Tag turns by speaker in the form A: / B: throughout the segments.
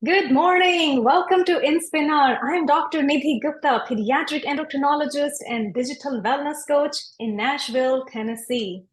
A: Good morning. Welcome to Inspinar. I'm Dr. Nidhi Gupta, pediatric endocrinologist and digital wellness coach in Nashville, Tennessee.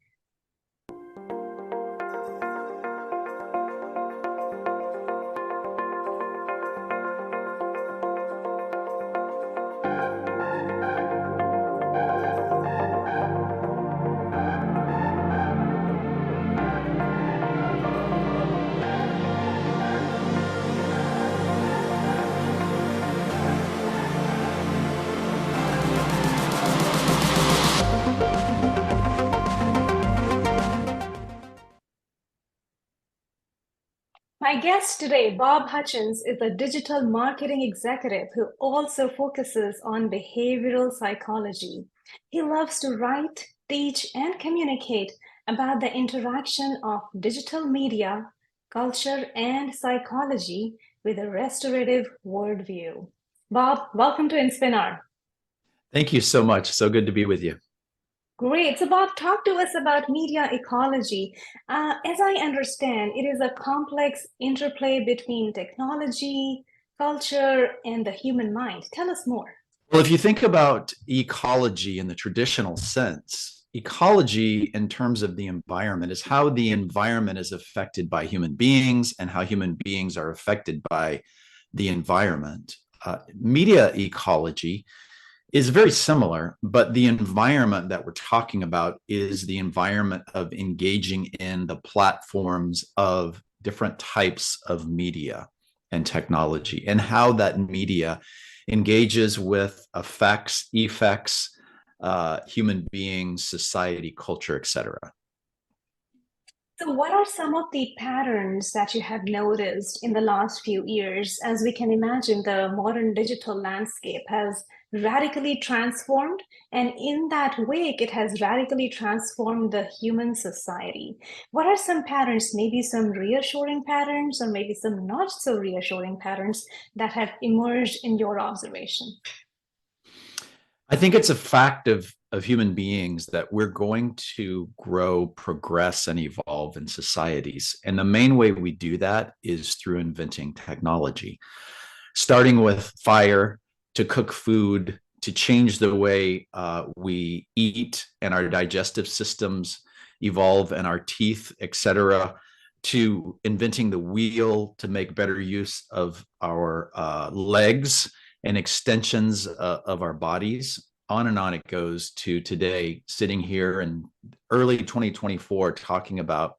A: My guest today, Bob Hutchins, is a digital marketing executive who also focuses on behavioral psychology. He loves to write, teach, and communicate about the interaction of digital media, culture, and psychology with a restorative worldview. Bob, welcome to Inspinar.
B: Thank you so much. So good to be with you.
A: Great. So, Bob, talk to us about media ecology. As I understand, it is a complex interplay between technology, culture, and the human mind. Tell us more.
B: Well, if you think about ecology in the traditional sense, ecology in terms of the environment is how the environment is affected by human beings and how human beings are affected by the environment. Media ecology is very similar, but the environment that we're talking about is the environment of engaging in the platforms of different types of media and technology and how that media engages with effects, human beings, society, culture, etc.
A: So, what are some of the patterns that you have noticed in the last few years? As we can imagine, the modern digital landscape has radically transformed, and in that wake, it has radically transformed the human society. What are some patterns, maybe some reassuring patterns, or maybe some not so reassuring patterns that have emerged in your observation?
B: I think it's a fact of human beings that we're going to grow, progress, and evolve in societies. And the main way we do that is through inventing technology, starting with fire to cook food, to change the way we eat and our digestive systems evolve and our teeth, etc., to inventing the wheel to make better use of our legs and extensions of our bodies. On and on it goes to today, sitting here in early 2024, talking about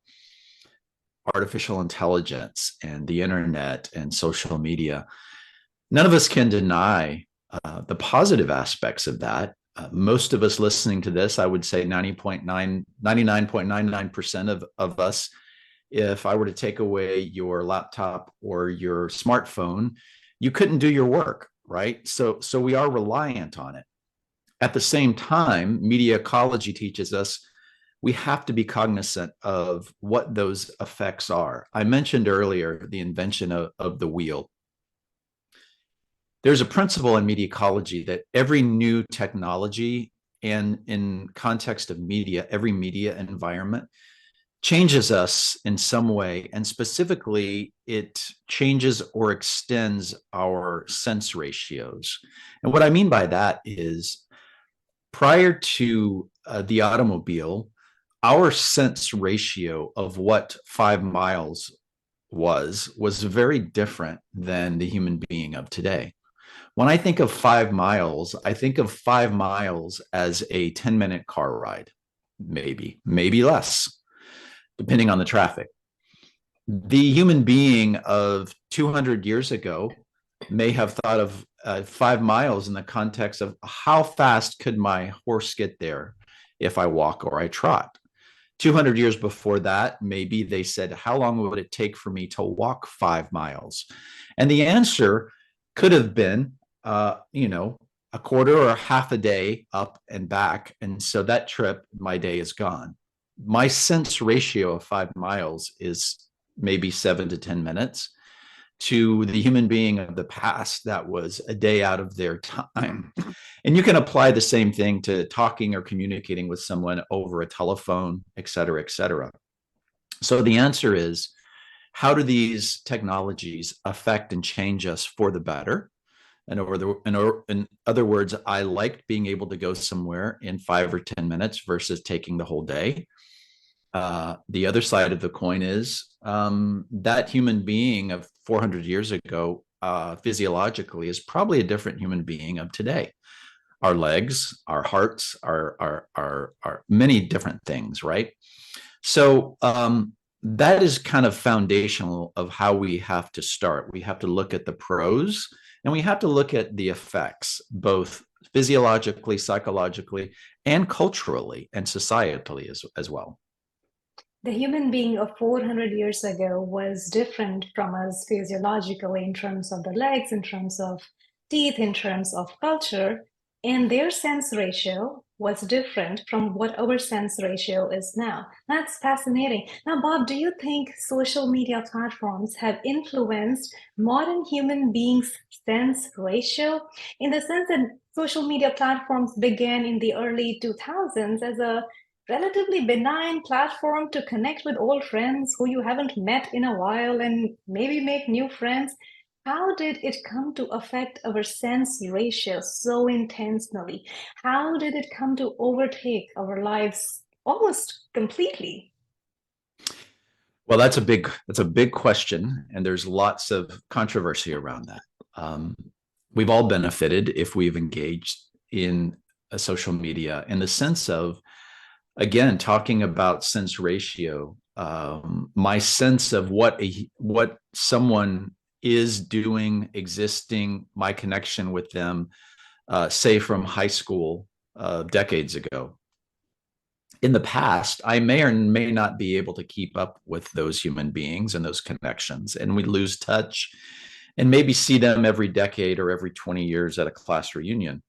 B: artificial intelligence and the internet and social media. None of us can deny the positive aspects of that. Most of us listening to this, I would say 99.99% of us, if I were to take away your laptop or your smartphone, you couldn't do your work, right? So we are reliant on it. At the same time, media ecology teaches us we have to be cognizant of what those effects are. I mentioned earlier the invention of the wheel. There's a principle in media ecology that every new technology and in context of media, every media environment changes us in some way. And specifically, it changes or extends our sense ratios. And what I mean by that is prior to the automobile, our sense ratio of what 5 miles was very different than the human being of today. When I think of 5 miles, I think of 5 miles as a 10-minute car ride, maybe less, depending on the traffic. The human being of 200 years ago may have thought of 5 miles in the context of how fast could my horse get there if I walk or I trot. 200 years before that, maybe they said, how long would it take for me to walk 5 miles? And the answer could have been, a quarter or half a day up and back. And so that trip, my day is gone. My sense ratio of 5 miles is maybe 7 to 10 minutes. To the human being of the past, that was a day out of their time. And you can apply the same thing to talking or communicating with someone over a telephone, et cetera, et cetera. So the answer is how do these technologies affect and change us for the better? And in other words, I liked being able to go somewhere in 5 or 10 minutes versus taking the whole day. The other side of the coin is that human being of 400 years ago, physiologically, is probably a different human being of today. Our legs, our hearts, our many different things, right? So that is kind of foundational of how we have to start. We have to look at the pros and we have to look at the effects, both physiologically, psychologically, and culturally and societally as well.
A: The human being of 400 years ago was different from us physiologically in terms of the legs, in terms of teeth, in terms of culture, and their sense ratio was different from what our sense ratio is now. That's fascinating. Now, Bob, do you think social media platforms have influenced modern human beings' sense ratio in the sense that social media platforms began in the early 2000s as a relatively benign platform to connect with old friends who you haven't met in a while and maybe make new friends. How did it come to affect our sense ratio so intentionally? How did it come to overtake our lives almost completely?
B: Well, that's a big question, and there's lots of controversy around that. Um, we've all benefited if we've engaged in a social media in the sense of, again, talking about sense ratio. My sense of what someone is doing, existing, my connection with them, say from high school decades ago. In the past, I may or may not be able to keep up with those human beings and those connections, and we lose touch and maybe see them every decade or every 20 years at a class reunion.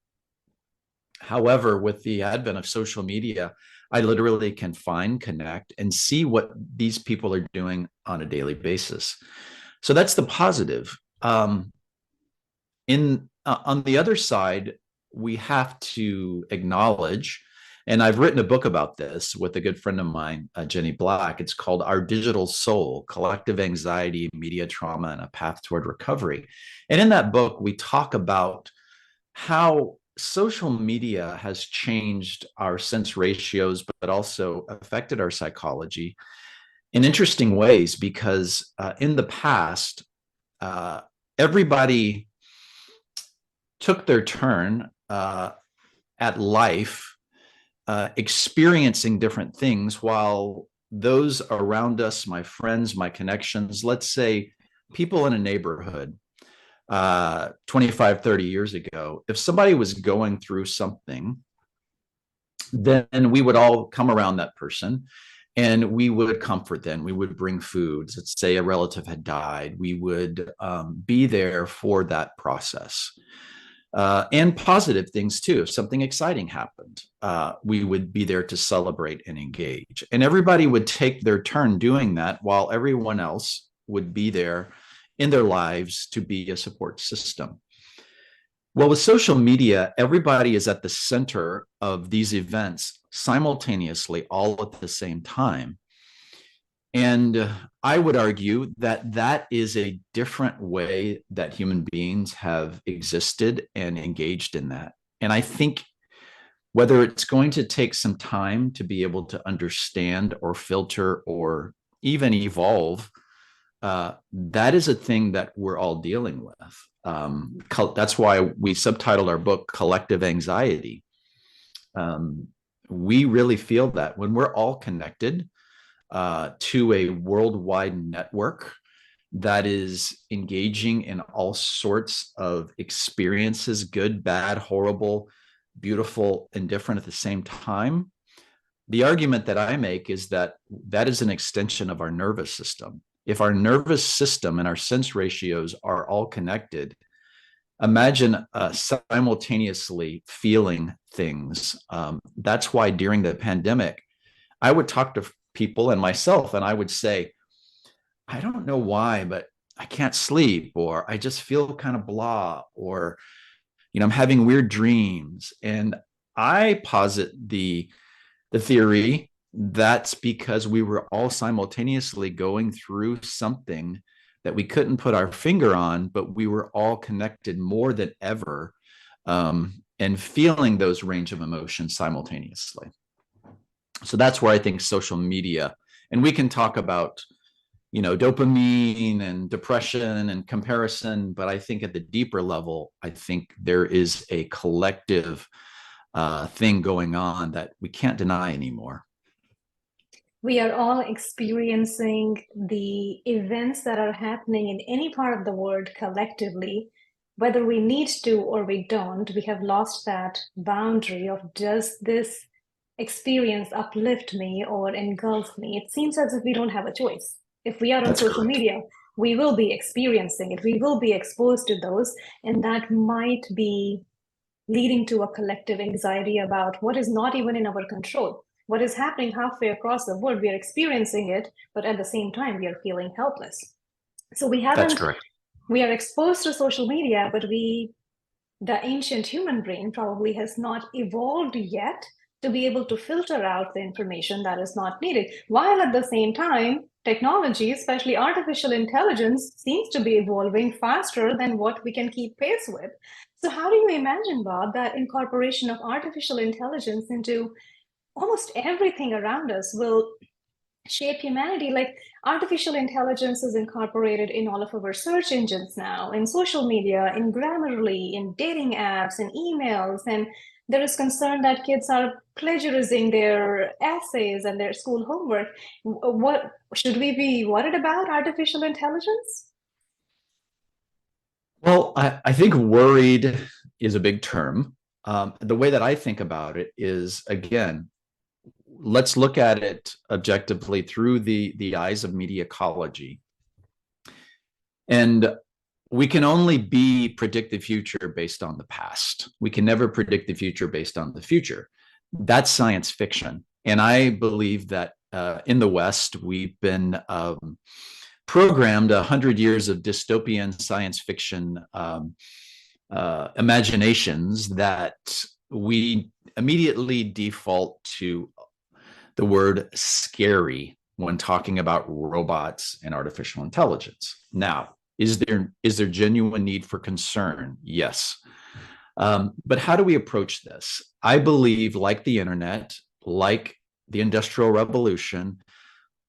B: However, with the advent of social media, I literally can find, connect, and see what these people are doing on a daily basis. So that's the positive. In On the other side, we have to acknowledge, and I've written a book about this with a good friend of mine, Jenny Black. It's called Our Digital Soul: Collective Anxiety, Media Trauma, and a Path Toward Recovery. And in that book, we talk about how social media has changed our sense ratios, but also affected our psychology in interesting ways because in the past, uh, everybody took their turn at life, experiencing different things while those around us, my friends, my connections, let's say people in a neighborhood, 25, 30 years ago, if somebody was going through something, then we would all come around that person and we would comfort them. We would bring foods. Let's say a relative had died. We would be there for that process. And positive things too. If something exciting happened, we would be there to celebrate and engage. And everybody would take their turn doing that while everyone else would be there in their lives to be a support system. Well, with social media, everybody is at the center of these events simultaneously, all at the same time. And I would argue that that is a different way that human beings have existed and engaged in that. And I think whether it's going to take some time to be able to understand or filter or even evolve, that is a thing that we're all dealing with. That's why we subtitled our book Collective Anxiety. We really feel that when we're all connected to a worldwide network that is engaging in all sorts of experiences, good, bad, horrible, beautiful, and different at the same time. The argument that I make is that that is an extension of our nervous system. If our nervous system and our sense ratios are all connected, imagine simultaneously feeling things. That's why during the pandemic, I would talk to people and myself, and I would say, I don't know why, but I can't sleep, or I just feel kind of blah, or, I'm having weird dreams. And I posit the theory that's because we were all simultaneously going through something that we couldn't put our finger on, but we were all connected more than ever, and feeling those range of emotions simultaneously. So that's where I think social media, and we can talk about, dopamine and depression and comparison, but I think at the deeper level, I think there is a collective thing going on that we can't deny anymore.
A: We are all experiencing the events that are happening in any part of the world collectively, whether we need to or we don't. We have lost that boundary of, does this experience uplift me or engulf me? It seems as if we don't have a choice. If we are on
B: That's
A: social
B: correct.
A: media, we will be experiencing it, we will be exposed to those, and that might be leading to a collective anxiety about what is not even in our control. What is happening halfway across the world, we are experiencing it, but at the same time, we are feeling helpless. So
B: That's correct.
A: we are exposed to social media, but the ancient human brain probably has not evolved yet to be able to filter out the information that is not needed. While at the same time, technology, especially artificial intelligence, seems to be evolving faster than what we can keep pace with. So, how do you imagine, Bob, that incorporation of artificial intelligence into almost everything around us will shape humanity? Like, artificial intelligence is incorporated in all of our search engines now, in social media, in Grammarly, in dating apps, in emails, and there is concern that kids are plagiarizing their essays and their school homework. What should we be worried about artificial intelligence?
B: Well, I think worried is a big term. The way that I think about it is, again, let's look at it objectively through the eyes of media ecology. And we can only predict the future based on the past. We can never predict the future based on the future. That's science fiction. And I believe that in the West, we've been programmed 100 years of dystopian science fiction imaginations that we immediately default to the word scary when talking about robots and artificial intelligence. Now, is there genuine need for concern? Yes. But how do we approach this? I believe, like the internet, like the Industrial Revolution,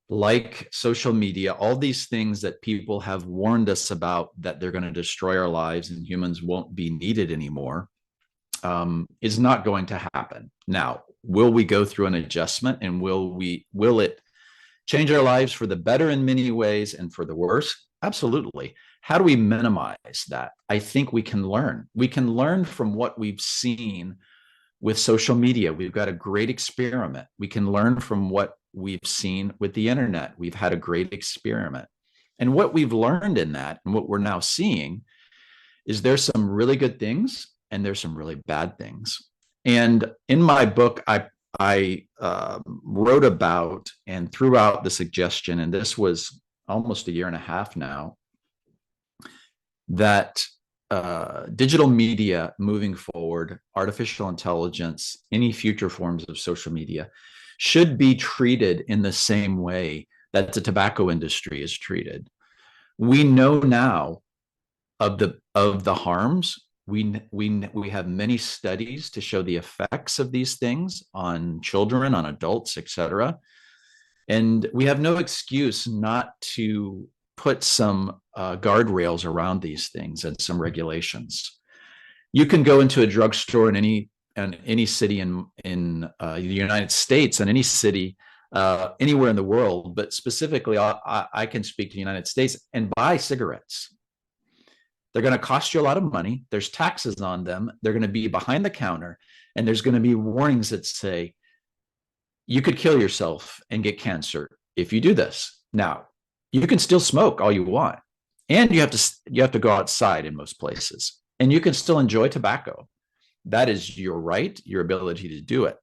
B: like social media, all these things that people have warned us about, that they're going to destroy our lives and humans won't be needed anymore, is not going to happen. Now, will we go through an adjustment, and will it change our lives for the better in many ways and for the worse? Absolutely. How do we minimize that? I think we can learn. We can learn from what we've seen with social media. We've got a great experiment. We can learn from what we've seen with the internet. We've had a great experiment. And what we've learned in that, and what we're now seeing, is there's some really good things and there's some really bad things. And in my book, I wrote about and threw out the suggestion, and this was almost a year and a half now, that digital media moving forward, artificial intelligence, any future forms of social media, should be treated in the same way that the tobacco industry is treated. We know now of the harms. We have many studies to show the effects of these things on children, on adults, etc. And we have no excuse not to put some guardrails around these things and some regulations. You can go into a drugstore in any city in the United States, and any city anywhere in the world, but specifically, I can speak to the United States, and buy cigarettes. They're going to cost you a lot of money. There's taxes on them. They're going to be behind the counter, and there's going to be warnings that say you could kill yourself and get cancer if you do this. Now, you can still smoke all you want, and you have to go outside in most places, and you can still enjoy tobacco. That is your right, your ability to do it.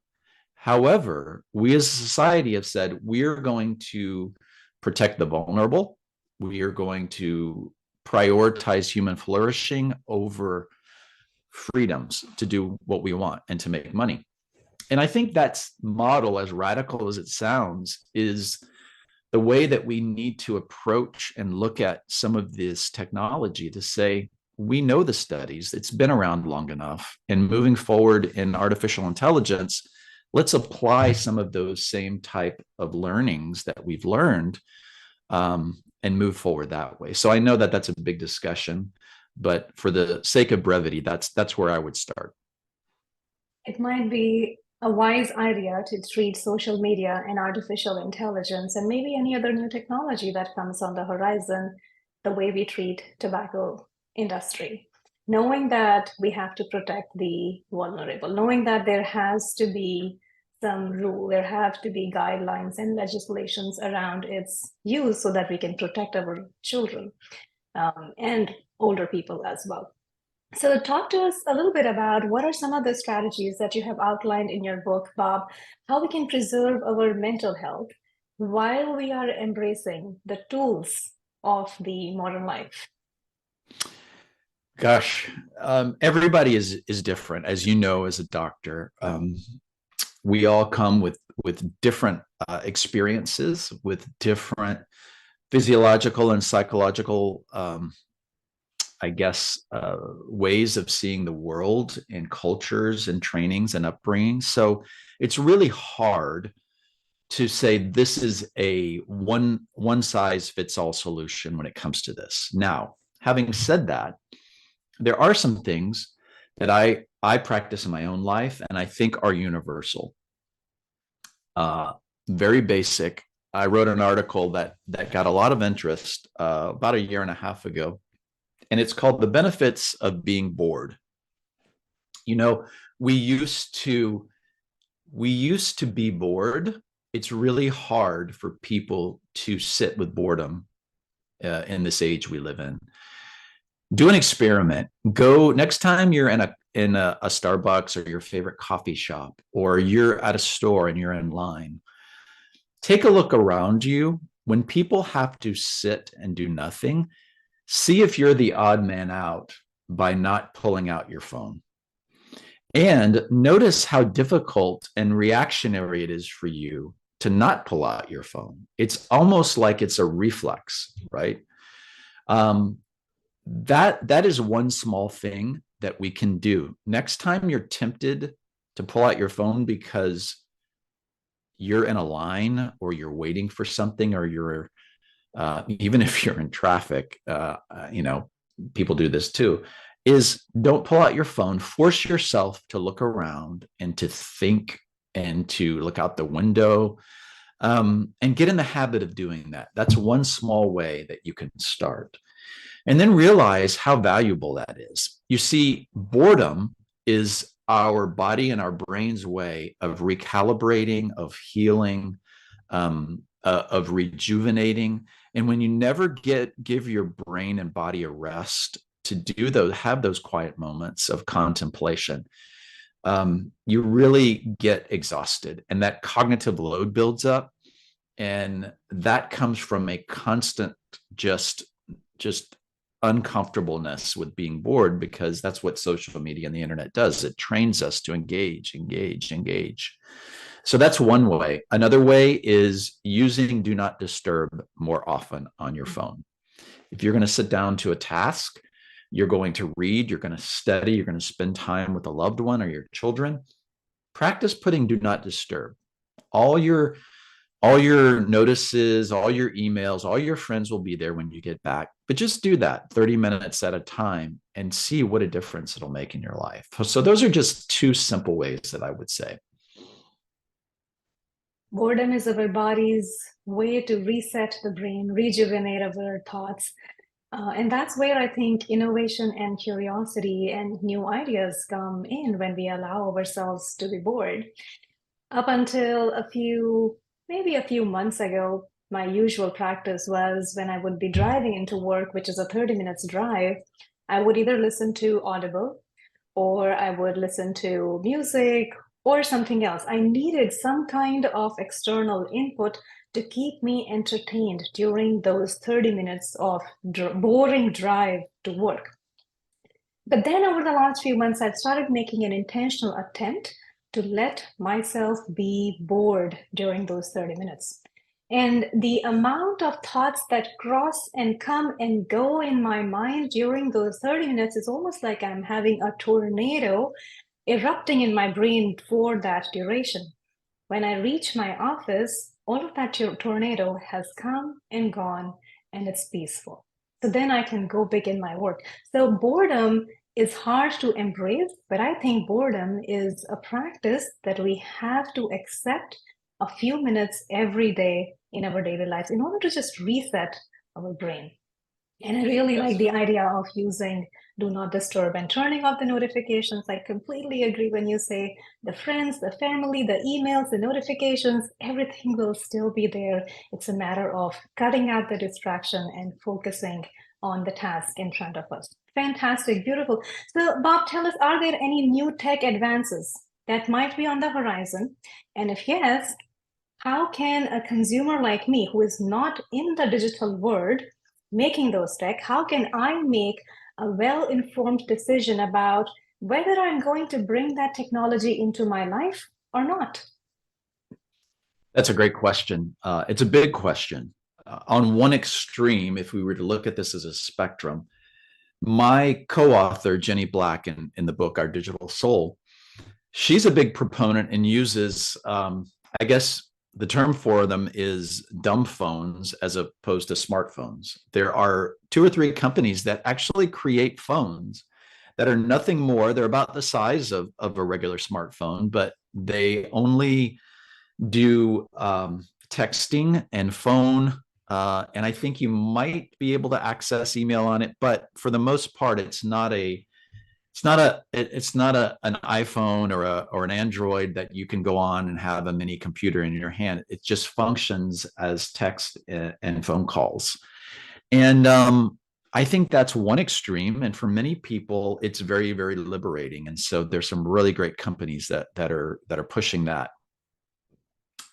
B: However, we as a society have said we're going to protect the vulnerable. We are going to prioritize human flourishing over freedoms to do what we want and to make money. And I think that's model, as radical as it sounds, is the way that we need to approach and look at some of this technology to say, we know the studies, it's been around long enough. And moving forward in artificial intelligence, let's apply some of those same type of learnings that we've learned and move forward that way. So I know that that's a big discussion, but for the sake of brevity, that's where I would start.
A: It might be a wise idea to treat social media and artificial intelligence and maybe any other new technology that comes on the horizon the way we treat tobacco industry. Knowing that we have to protect the vulnerable, knowing that there has to be some rule, there have to be guidelines and legislations around its use so that we can protect our children and older people as well. So, talk to us a little bit about what are some of the strategies that you have outlined in your book, Bob, how we can preserve our mental health while we are embracing the tools of the modern life.
B: Gosh, everybody is different, as you know, as a doctor. We all come with different experiences, with different physiological and psychological, I guess, ways of seeing the world and cultures and trainings and upbringing. So it's really hard to say this is a one size fits all solution when it comes to this. Now, having said that, there are some things that I practice in my own life and I think are universal. Very basic. I wrote an article that got a lot of interest about a year and a half ago, and it's called "The Benefits of Being Bored." You know, we used to be bored. It's really hard for people to sit with boredom in this age we live in. Do an experiment. Go next time you're in a Starbucks or your favorite coffee shop, or you're at a store and you're in line. Take a look around you. When people have to sit and do nothing, see if you're the odd man out by not pulling out your phone. And notice how difficult and reactionary it is for you to not pull out your phone. It's almost like it's a reflex, right? That is one small thing that we can do. Next time you're tempted to pull out your phone because you're in a line or you're waiting for something, or you're even if you're in traffic, people do this too, is don't pull out your phone. Force yourself to look around and to think and to look out the window, and get in the habit of doing that. That's one small way that you can start. And then realize how valuable that is. You see, boredom is our body and our brain's way of recalibrating, of healing, of rejuvenating. And when you never give your brain and body a rest to have those quiet moments of contemplation, you really get exhausted, and that cognitive load builds up. And that comes from a constant just uncomfortableness with being bored, because that's what social media and the internet does. It trains us to engage. So that's one way. Another way is using do not disturb more often on your phone. If you're going to sit down to a task, you're going to read, you're going to study, you're going to spend time with a loved one or your children, practice putting do not disturb. All your notices, all your emails, all your friends will be there when you get back. But just do that 30 minutes at a time and see what a difference it'll make in your life. So those are just two simple ways that I would say.
A: Boredom is our body's way to reset the brain, rejuvenate our thoughts. And that's where I think innovation and curiosity and new ideas come in when we allow ourselves to be bored. Up until maybe a few months ago, my usual practice was when I would be driving into work, which is a 30 minutes drive, I would either listen to Audible or I would listen to music or something else. I needed some kind of external input to keep me entertained during those 30 minutes of boring drive to work. But then over the last few months, I've started making an intentional attempt to let myself be bored during those 30 minutes. And the amount of thoughts that cross and come and go in my mind during those 30 minutes is almost like I'm having a tornado erupting in my brain for that duration. When I reach my office, all of that tornado has come and gone, and it's peaceful. So then I can go begin my work. So boredom is hard to embrace, but I think boredom is a practice that we have to accept a few minutes every day in our daily lives in order to just reset our brain. And I really like the idea of using do not disturb and turning off the notifications. I completely agree when you say the friends, the family, the emails, the notifications, everything will still be there. It's a matter of cutting out the distraction and focusing on the task in front of us. Fantastic, beautiful. So, Bob, tell us, are there any new tech advances that might be on the horizon? And if yes, how can a consumer like me who is not in the digital world making those tech, how can I make a well-informed decision about whether I'm going to bring that technology into my life or not?
B: That's a great question. It's a big question. On one extreme, if we were to look at this as a spectrum, my co-author, Jenny Black, in the book, Our Digital Soul, she's a big proponent and uses, I guess the term for them is dumb phones as opposed to smartphones. There are 2 or 3 companies that actually create phones that are nothing more. They're about the size of a regular smartphone, but they only do texting and phone. And I think you might be able to access email on it, but for the most part, it's not an iPhone or an Android that you can go on and have a mini computer in your hand. It just functions as text and phone calls. And I think that's one extreme. And for many people, it's very, very liberating. And so there's some really great companies that are pushing that.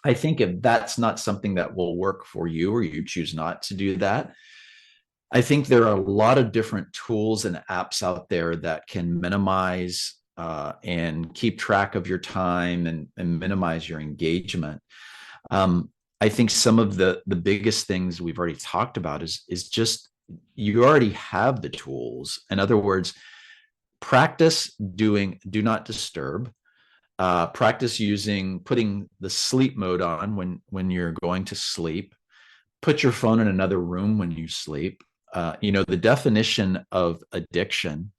B: I think if that's not something that will work for you or you choose not to do that, I think there are a lot of different tools and apps out there that can minimize and keep track of your time and minimize your engagement. I think some of the biggest things we've already talked about is just you already have the tools. In other words, practice doing do not disturb. Practice putting the sleep mode on when you're going to sleep. Put your phone in another room when you sleep. The definition of addiction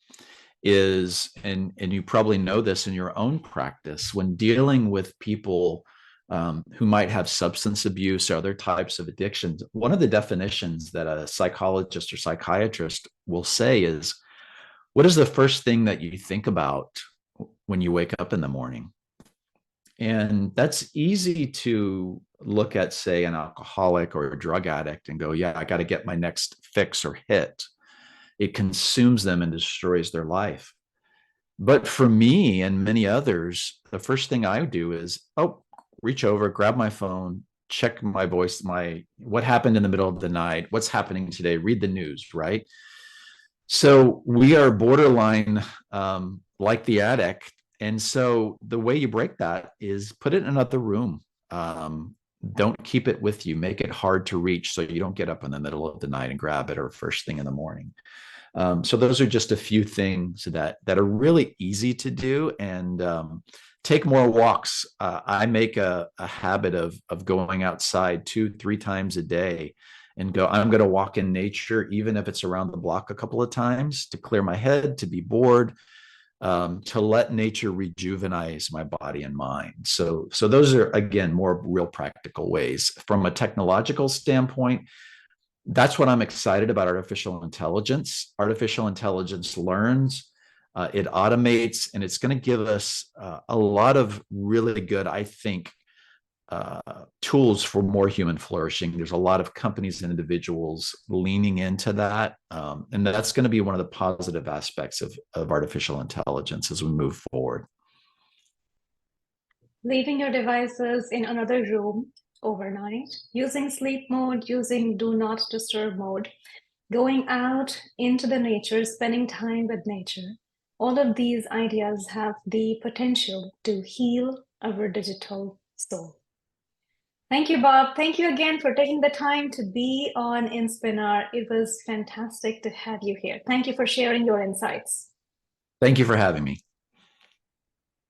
B: is, and you probably know this in your own practice, when dealing with people who might have substance abuse or other types of addictions, one of the definitions that a psychologist or psychiatrist will say is, what is the first thing that you think about when you wake up in the morning? And that's easy to look at, say, an alcoholic or a drug addict and go, yeah, I got to get my next fix or hit. It consumes them and destroys their life. But for me and many others, the first thing I do is, reach over, grab my phone, check my voice, what happened in the middle of the night, what's happening today, read the news, right? So we are borderline like the addict. And so the way you break that is put it in another room. Don't keep it with you. Make it hard to reach so you don't get up in the middle of the night and grab it or first thing in the morning. So those are just a few things that are really easy to do. And take more walks. I make a habit of going outside 2-3 times a day and I'm going to walk in nature, even if it's around the block a couple of times, to clear my head, to be bored, to let nature rejuvenate my body and mind. So those are, again, more real practical ways. From a technological standpoint, that's what I'm excited about artificial intelligence. Artificial intelligence learns, it automates, and it's going to give us a lot of really good, I think, tools for more human flourishing. There's a lot of companies and individuals leaning into that. And that's going to be one of the positive aspects of artificial intelligence as we move forward.
A: Leaving your devices in another room overnight, using sleep mode, using do not disturb mode, going out into the nature, spending time with nature. all of these ideas have the potential to heal our digital soul. Thank you, Bob. Thank you again for taking the time to be on Inspinar. It was fantastic to have you here. Thank you for sharing your insights.
B: Thank you for having me.